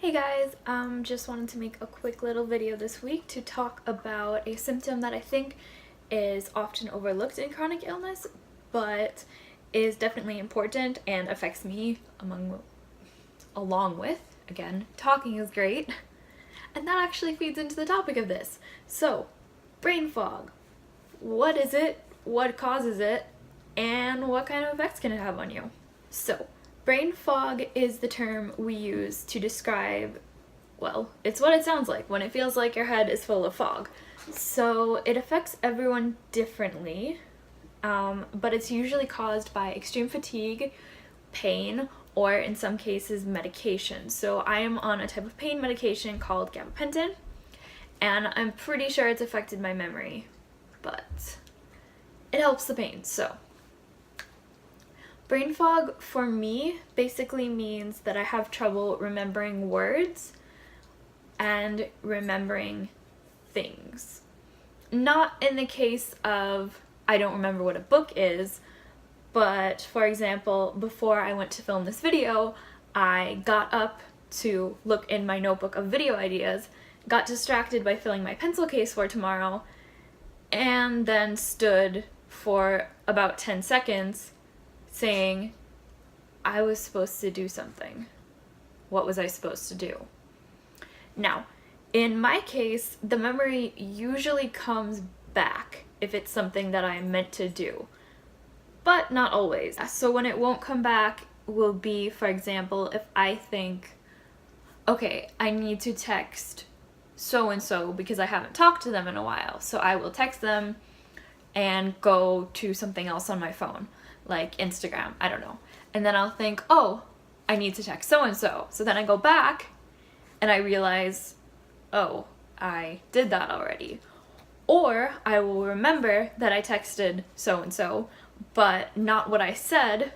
Hey guys, just wanted to make a quick little video this week to talk about a symptom that I think is often overlooked in chronic illness, but is definitely important and affects me along with, again, talking is great, and that actually feeds into the topic of this. So, brain fog. What is it? What causes it? And what kind of effects can it have on you? So, brain fog is the term we use to describe, well, it's what it sounds like when it feels like your head is full of fog. So it affects everyone differently, but it's usually caused by extreme fatigue, pain, or in some cases medication. So I am on a type of pain medication called gabapentin, and I'm pretty sure it's affected my memory, but it helps the pain, so. Brain fog for me basically means that I have trouble remembering words and remembering things. Not in the case of I don't remember what a book is, but for example, before I went to film this video, I got up to look in my notebook of video ideas, got distracted by filling my pencil case for tomorrow, and then stood for about 10 seconds saying, I was supposed to do something. What was I supposed to do? Now, in my case, the memory usually comes back if it's something that I meant to do, but not always. So when it won't come back will be, for example, if I think, okay, I need to text so-and-so because I haven't talked to them in a while. So I will text them and go to something else on my phone, like Instagram, I don't know. And then I'll think, oh, I need to text so-and-so. So then I go back and I realize, oh, I did that already. Or I will remember that I texted so-and-so, but not what I said,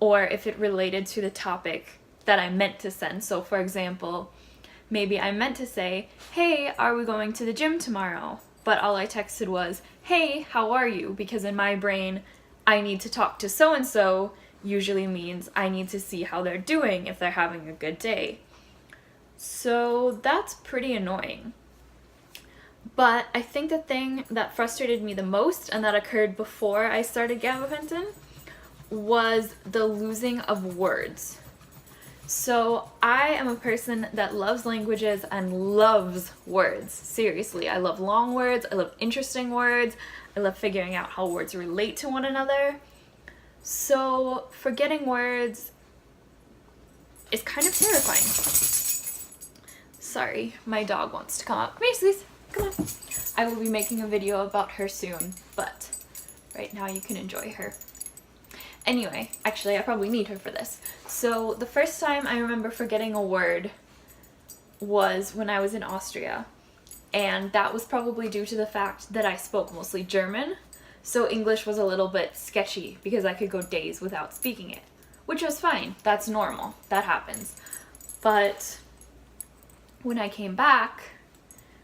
or if it related to the topic that I meant to send. So for example, maybe I meant to say, hey, are we going to the gym tomorrow? But all I texted was, hey, how are you? Because in my brain, I need to talk to so-and-so usually means I need to see how they're doing, if they're having a good day. So that's pretty annoying. But I think the thing that frustrated me the most, and that occurred before I started gabapentin, was the losing of words. So I am a person that loves languages and loves words. Seriously, I love long words, I love interesting words, I love figuring out how words relate to one another. So forgetting words is kind of terrifying. Sorry, my dog wants to come up. Come here, please. Come on. I will be making a video about her soon, but right now you can enjoy her. Anyway, actually, I probably need her for this. So the first time I remember forgetting a word was when I was in Austria. And that was probably due to the fact that I spoke mostly German. So English was a little bit sketchy because I could go days without speaking it. Which was fine. That's normal. That happens. But when I came back,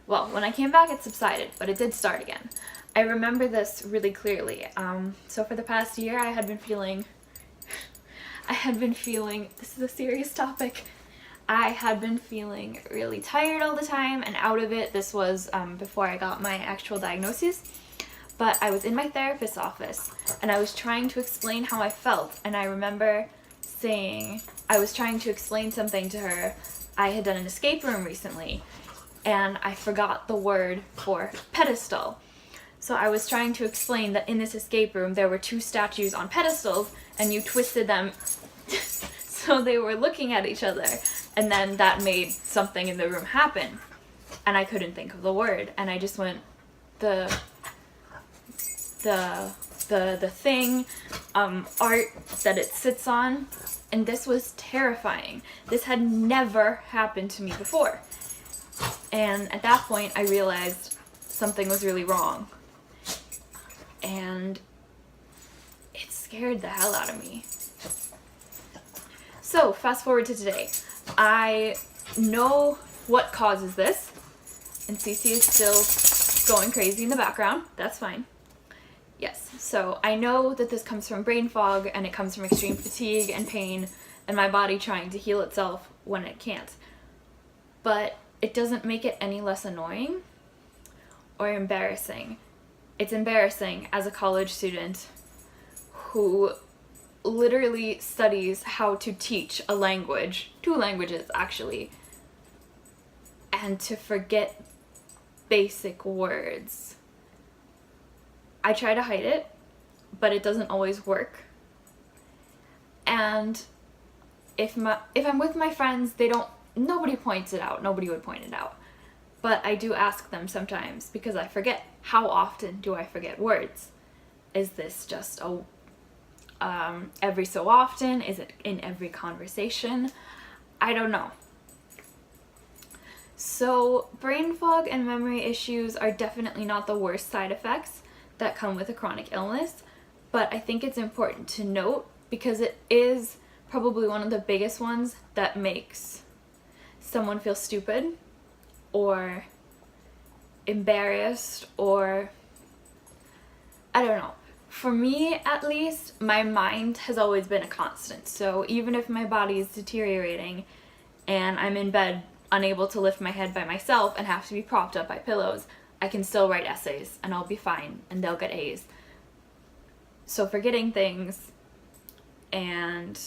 it subsided, but it did start again. I remember this really clearly. So for the past year, I had been feeling, this is a serious topic, I had been feeling really tired all the time and out of it. This was before I got my actual diagnosis, but I was in my therapist's office and I was trying to explain how I felt, and I remember saying, I was trying to explain something to her. I had done an escape room recently and I forgot the word for pedestal. So I was trying to explain that in this escape room there were two statues on pedestals and you twisted them so they were looking at each other, and then that made something in the room happen. And I couldn't think of the word, and I just went, the thing, art that it sits on, and this was terrifying. This had never happened to me before. And at that point I realized something was really wrong. And it scared the hell out of me. So fast forward to today. I know what causes this, and Cece is still going crazy in the background. That's fine. Yes, so I know that this comes from brain fog, and it comes from extreme fatigue and pain and my body trying to heal itself when it can't. but it doesn't make it any less annoying or embarrassing. It's embarrassing as a college student who literally studies how to teach a language, 2 languages actually, and to forget basic words. I try to hide it, but it doesn't always work. And if I'm with my friends, nobody points it out. Nobody would point it out. But I do ask them sometimes because I forget. How often do I forget words? Is this just every so often? Is it in every conversation? I don't know. So brain fog and memory issues are definitely not the worst side effects that come with a chronic illness, but I think it's important to note because it is probably one of the biggest ones that makes someone feel stupid or embarrassed, or I don't know. For me, at least, my mind has always been a constant. So even if my body is deteriorating and I'm in bed unable to lift my head by myself and have to be propped up by pillows, I can still write essays and I'll be fine and they'll get A's. So forgetting things and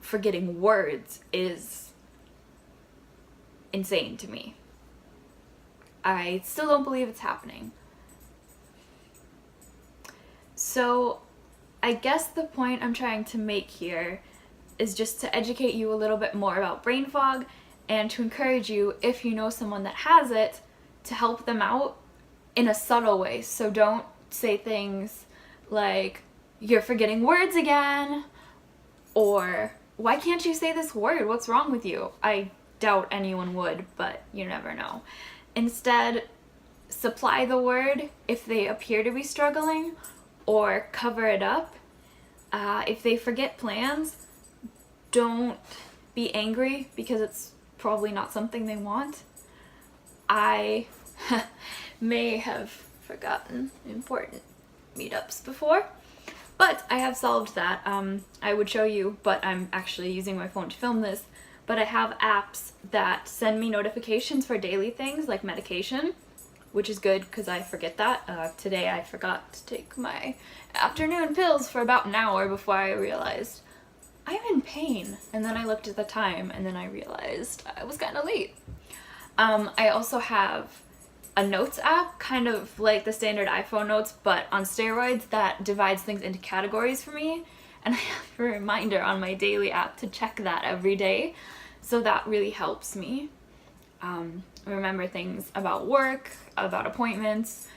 forgetting words is insane to me. I still don't believe it's happening. So I guess the point I'm trying to make here is just to educate you a little bit more about brain fog and to encourage you, if you know someone that has it, to help them out in a subtle way. So don't say things like, "You're forgetting words again," or "Why can't you say this word? What's wrong with you?" I doubt anyone would, but you never know. Instead, supply the word if they appear to be struggling, or cover it up. If they forget plans, don't be angry because it's probably not something they want. I may have forgotten important meetups before, but I have solved that. I would show you, but I'm actually using my phone to film this. But I have apps that send me notifications for daily things like medication, which is good because I forget that. Today I forgot to take my afternoon pills for about an hour before I realized I'm in pain. And then I looked at the time and then I realized I was kind of late. I also have a notes app, kind of like the standard iPhone notes, but on steroids, that divides things into categories for me. And I have a reminder on my daily app to check that every day. So that really helps me remember things about work, about appointments,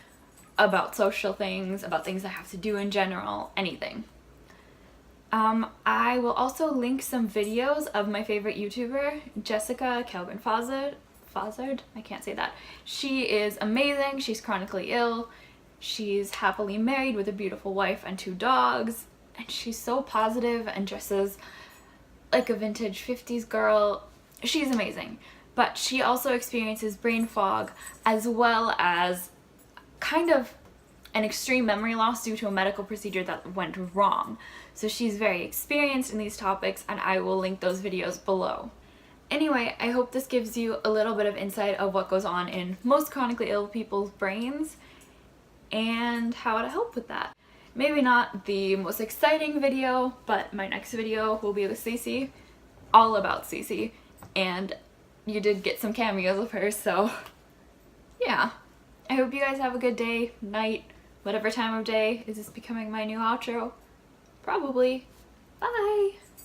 about social things, about things I have to do in general, anything. I will also link some videos of my favorite YouTuber, Jessica Kellgren-Fozard. I can't say that. She is amazing. She's chronically ill. She's happily married with a beautiful wife and 2 dogs. And she's so positive and dresses like a vintage 50s girl. She's amazing. But she also experiences brain fog as well as kind of an extreme memory loss due to a medical procedure that went wrong. So she's very experienced in these topics, and I will link those videos below. Anyway, I hope this gives you a little bit of insight of what goes on in most chronically ill people's brains and how to help with that. Maybe not the most exciting video, but my next video will be with Cece, all about Cece, and you did get some cameos of her, so yeah. I hope you guys have a good day, night, whatever time of day. Is this becoming my new outro? Probably. Bye!